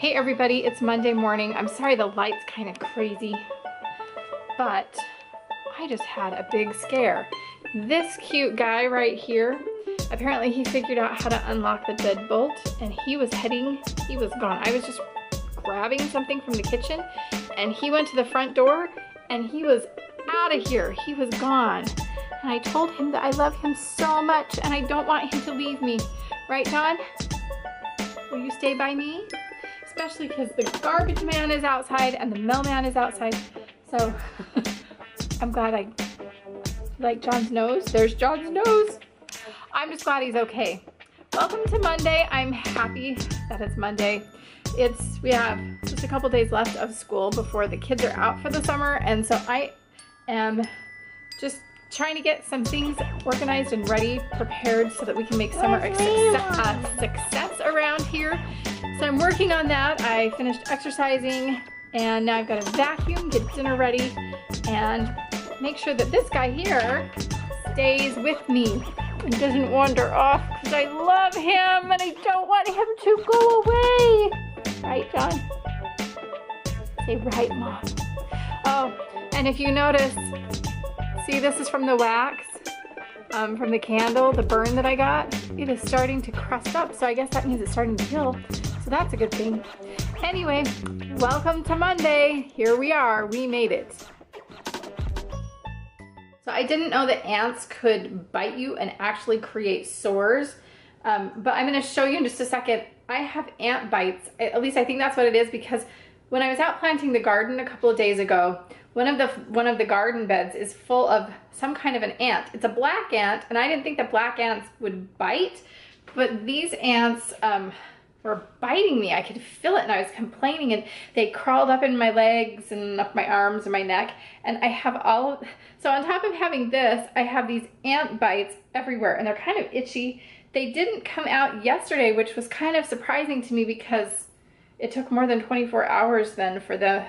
Hey everybody, it's Monday morning. I'm sorry the light's kind of crazy, but I just had a big scare. This cute guy right here, apparently he figured out how to unlock the deadbolt and he was gone. I was just grabbing something from the kitchen and he went to the front door and he was out of here. He was gone. And I told him that I love him so much and I don't want him to leave me. Right, John? Will you stay by me? Especially because the garbage man is outside and the mailman is outside. So I'm glad I like John's nose. There's John's nose. I'm just glad he's okay. Welcome to Monday. I'm happy that it's Monday. We have just a couple days left of school before the kids are out for the summer. And so I am just trying to get some things organized and ready, prepared so that we can make summer a success around here. So I'm working on that. I finished exercising and now I've got to vacuum, get dinner ready, and make sure that this guy here stays with me and doesn't wander off because I love him and I don't want him to go away. Right, John? Say right, Mom. Oh, and if you notice, see, this is from the wax, from the candle, the burn that I got. It is starting to crust up, so I guess that means it's starting to heal. So that's a good thing. Anyway, welcome to Monday. Here we are, we made it. So I didn't know that ants could bite you and actually create sores, but I'm gonna show you in just a second. I have ant bites, at least I think that's what it is, because when I was out planting the garden a couple of days ago, one of the garden beds is full of some kind of an ant. It's a black ant, and I didn't think that black ants would bite, but these ants were biting me. I could feel it, and I was complaining, and they crawled up in my legs and up my arms and my neck, and I have so on top of having this, I have these ant bites everywhere, and they're kind of itchy. They didn't come out yesterday, which was kind of surprising to me because it took more than 24 hours then for the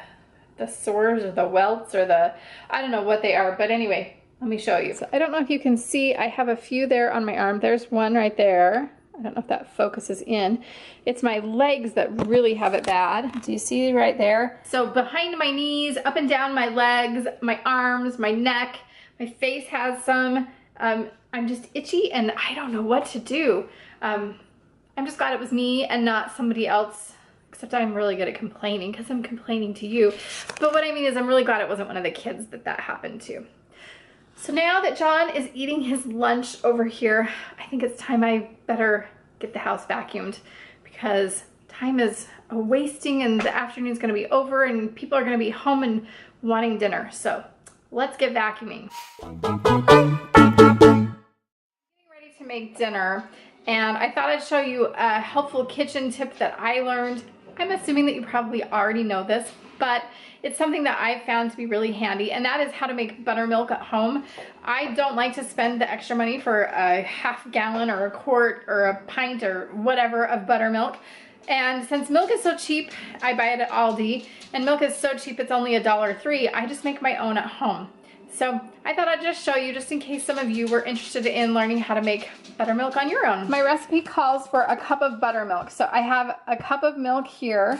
sores or the welts or I don't know what they are, but anyway, let me show you. So I don't know if you can see, I have a few there on my arm. There's one right there. I don't know if that focuses in. It's my legs that really have it bad. Do you see right there? So behind my knees, up and down my legs, my arms, my neck, my face has some. I'm just itchy and I don't know what to do. I'm just glad it was me and not somebody else. Except I'm really good at complaining because I'm complaining to you. But what I mean is I'm really glad it wasn't one of the kids that happened to. So now that John is eating his lunch over here, I think it's time I better get the house vacuumed because time is wasting and the afternoon's gonna be over and people are gonna be home and wanting dinner. So let's get vacuuming. Getting ready to make dinner, and I thought I'd show you a helpful kitchen tip that I learned. I'm assuming that you probably already know this, but it's something that I've found to be really handy, and that is how to make buttermilk at home. I don't like to spend the extra money for a half gallon or a quart or a pint or whatever of buttermilk. And since milk is so cheap, I buy it at Aldi, and milk is so cheap it's only $1.03. I just make my own at home. So I thought I'd just show you just in case some of you were interested in learning how to make buttermilk on your own. My recipe calls for a cup of buttermilk. So I have a cup of milk here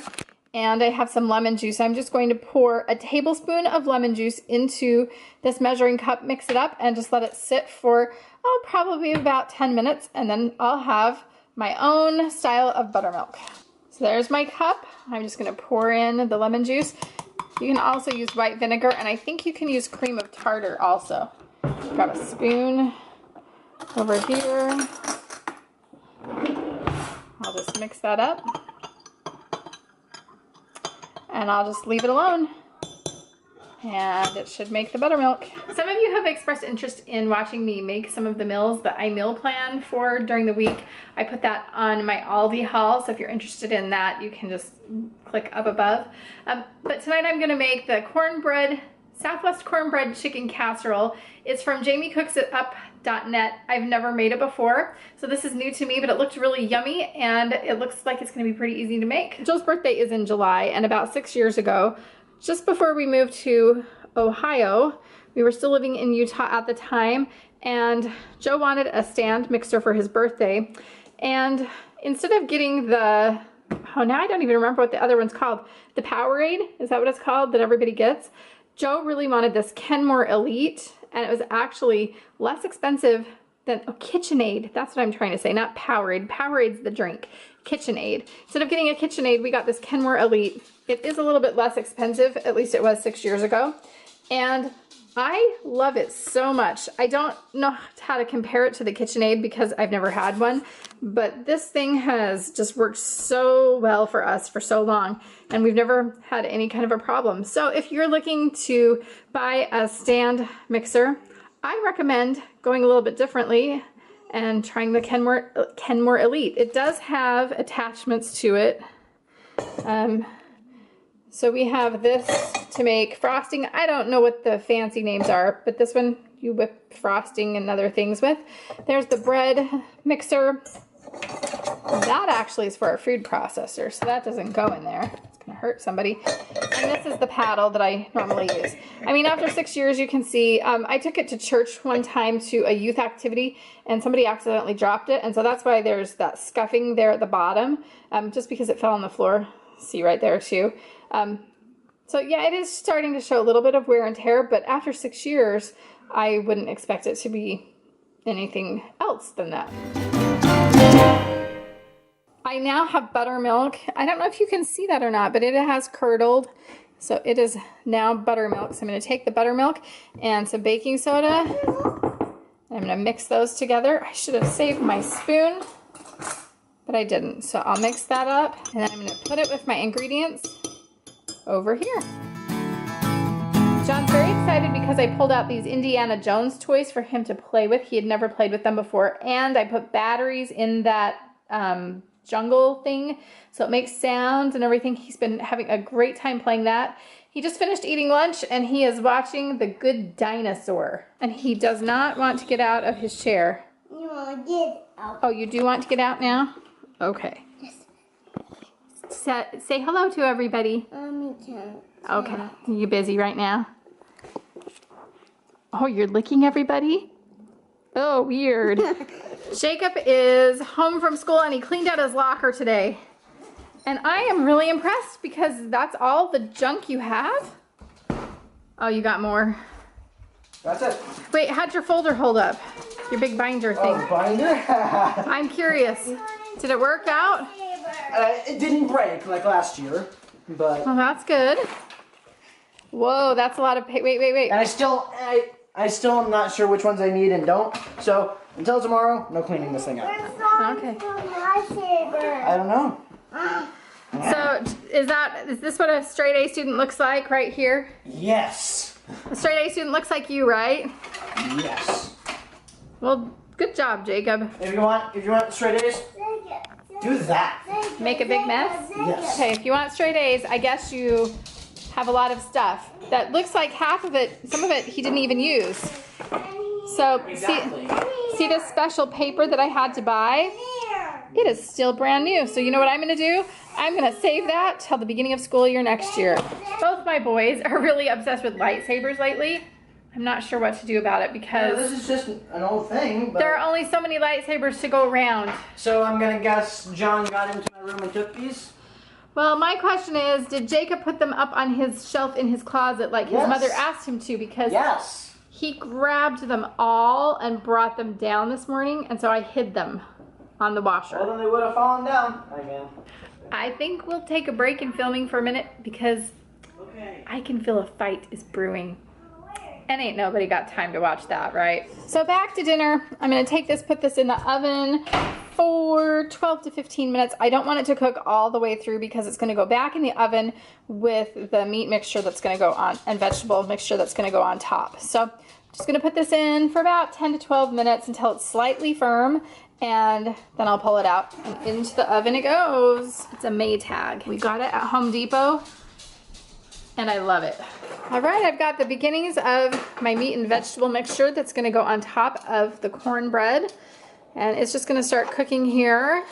and I have some lemon juice. I'm just going to pour a tablespoon of lemon juice into this measuring cup, mix it up, and just let it sit for, probably about 10 minutes. And then I'll have my own style of buttermilk. So there's my cup. I'm just gonna pour in the lemon juice. You can also use white vinegar, and I think you can use cream of tartar also. Grab a spoon over here. I'll just mix that up. And I'll just leave it alone. And it should make the buttermilk. Some of you have expressed interest in watching me make some of the meals that I meal plan for during the week. I put that on my Aldi haul, so if you're interested in that, you can just click up above. But tonight I'm gonna make the Southwest cornbread chicken casserole. It's from JamieCooksItUp.net. I've never made it before, so this is new to me, but it looked really yummy and it looks like it's gonna be pretty easy to make. Joe's birthday is in July, and about 6 years ago, just before we moved to Ohio, we were still living in Utah at the time, and Joe wanted a stand mixer for his birthday. And instead of getting the oh, now I don't even remember what the other one's called. The Powerade, is that what it's called, that everybody gets? Joe really wanted this Kenmore Elite, and it was actually less expensive than KitchenAid. That's what I'm trying to say, not Powerade. Powerade's the drink. KitchenAid. Instead of getting a KitchenAid, we got this Kenmore Elite. It is a little bit less expensive, at least it was 6 years ago. And I love it so much. I don't know how to compare it to the KitchenAid because I've never had one, but this thing has just worked so well for us for so long, and we've never had any kind of a problem. So if you're looking to buy a stand mixer, I recommend going a little bit differently and trying the Kenmore Elite. It does have attachments to it. So we have this to make frosting. I don't know what the fancy names are, but this one you whip frosting and other things with. There's the bread mixer. That actually is for our food processor, so that doesn't go in there. It's gonna hurt somebody. And this is the paddle that I normally use. I mean, after 6 years, you can see, I took it to church one time to a youth activity, and somebody accidentally dropped it, and so that's why there's that scuffing there at the bottom, just because it fell on the floor. See right there too. So yeah, it is starting to show a little bit of wear and tear, but after 6 years, I wouldn't expect it to be anything else than that. I now have buttermilk. I don't know if you can see that or not, but it has curdled. So it is now buttermilk. So I'm going to take the buttermilk and some baking soda. And I'm going to mix those together. I should have saved my spoon, but I didn't. So I'll mix that up, and then I'm going to put it with my ingredients over here. John's very excited because I pulled out these Indiana Jones toys for him to play with. He had never played with them before, and I put batteries in that jungle thing, so it makes sounds and everything. He's been having a great time playing that. He just finished eating lunch, and he is watching The Good Dinosaur, and he does not want to get out of his chair. You want to get out. Oh, you do want to get out now? Okay. Say hello to everybody. Me too. Okay. Are you busy right now? Oh, you're licking everybody? Oh, weird. Jacob is home from school, and he cleaned out his locker today. And I am really impressed because that's all the junk you have? Oh, you got more. That's it. Wait, how'd your folder hold up? Your big binder thing. Oh, binder? I'm curious. Did it work out? It didn't break like last year, but... Well, that's good. Whoa, that's a lot of... Wait. And I still am not sure which ones I need and don't. So, until tomorrow, no cleaning this thing up. Okay. I don't know. So, is this what a straight A student looks like right here? Yes. A straight A student looks like you, right? Yes. Well, good job, Jacob. If you want straight A's, do that. Make a big mess? Yes. Okay, if you want straight A's, I guess you have a lot of stuff. That looks like half of it, some of it he didn't even use. So, Exactly. see this special paper that I had to buy? It is still brand new. So you know what I'm gonna do? I'm gonna save that till the beginning of school year next year. Both my boys are really obsessed with lightsabers lately. I'm not sure what to do about it because This is just an old thing, but... there are only so many lightsabers to go around. So I'm gonna guess John got into my room and took these? Well, my question is, did Jacob put them up on his shelf in his closet like his Yes. mother asked him to? Because Yes. he grabbed them all and brought them down this morning, and so I hid them on the washer. Well, then they would have fallen down again. I think we'll take a break in filming for a minute because Okay. I can feel a fight is brewing. And ain't nobody got time to watch that, right? So back to dinner. I'm gonna take this, put this in the oven for 12 to 15 minutes. I don't want it to cook all the way through because it's gonna go back in the oven with the meat mixture that's gonna go on and vegetable mixture that's gonna go on top. So I'm just gonna put this in for about 10 to 12 minutes until it's slightly firm, and then I'll pull it out and into the oven it goes. It's a Maytag. We got it at Home Depot and I love it. All right, I've got the beginnings of my meat and vegetable mixture that's gonna go on top of the cornbread. And it's just gonna start cooking here.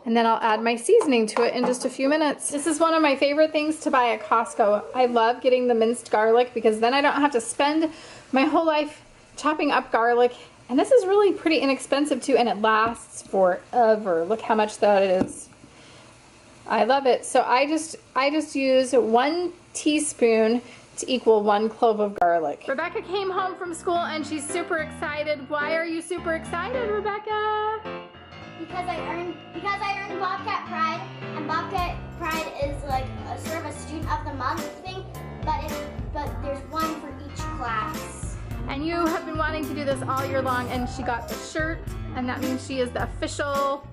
And then I'll add my seasoning to it in just a few minutes. This is one of my favorite things to buy at Costco. I love getting the minced garlic because then I don't have to spend my whole life chopping up garlic. And this is really pretty inexpensive too, and it lasts forever. Look how much that is. I love it. So I just use 1 teaspoon to equal 1 clove of garlic. Rebecca came home from school and she's super excited. Why are you super excited, Rebecca? Because I earned Bobcat Pride, and Bobcat Pride is like a sort of a student of the month thing, but there's one for each class. And you have been wanting to do this all year long, and she got the shirt, and that means she is the official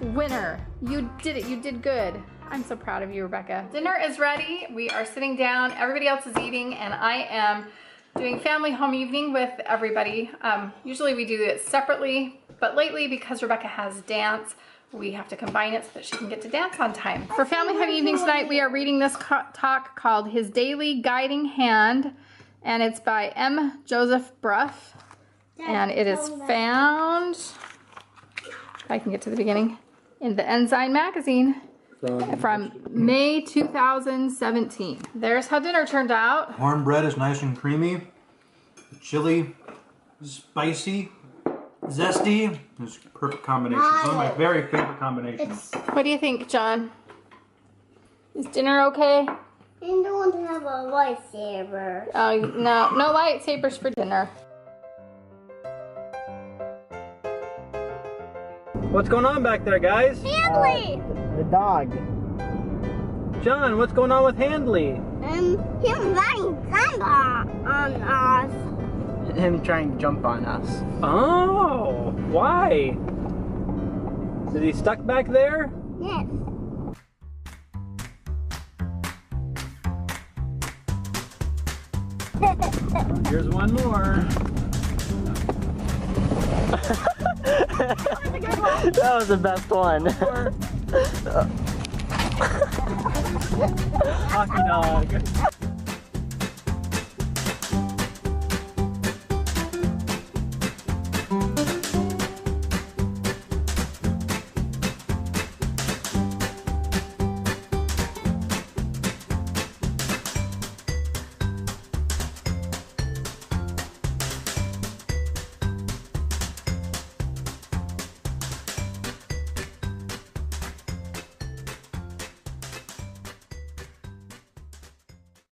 winner. You did it, you did good. I'm so proud of you, Rebecca. Dinner is ready. We are sitting down, everybody else is eating, and I am doing family home evening with everybody. Usually we do it separately, but lately because Rebecca has dance, we have to combine it so that she can get to dance on time. For family home evening tonight, we are reading this talk called His Daily Guiding Hand, and it's by M. Joseph Bruff, and it is found, if I can get to the beginning, in the Ensign magazine from May 2017. There's how dinner turned out. Cornbread is nice and creamy. The chili is spicy, zesty. It's a perfect combination. It's one of my very favorite combinations. What do you think, John? Is dinner okay? I don't have a lightsaber. Oh, no lightsabers for dinner. What's going on back there, guys? Handley! The dog. John, what's going on with Handley? Him running jump on us. Him trying to jump on us. Oh, why? Is he stuck back there? Yes. Here's one more. That was the best one. Hockey dog.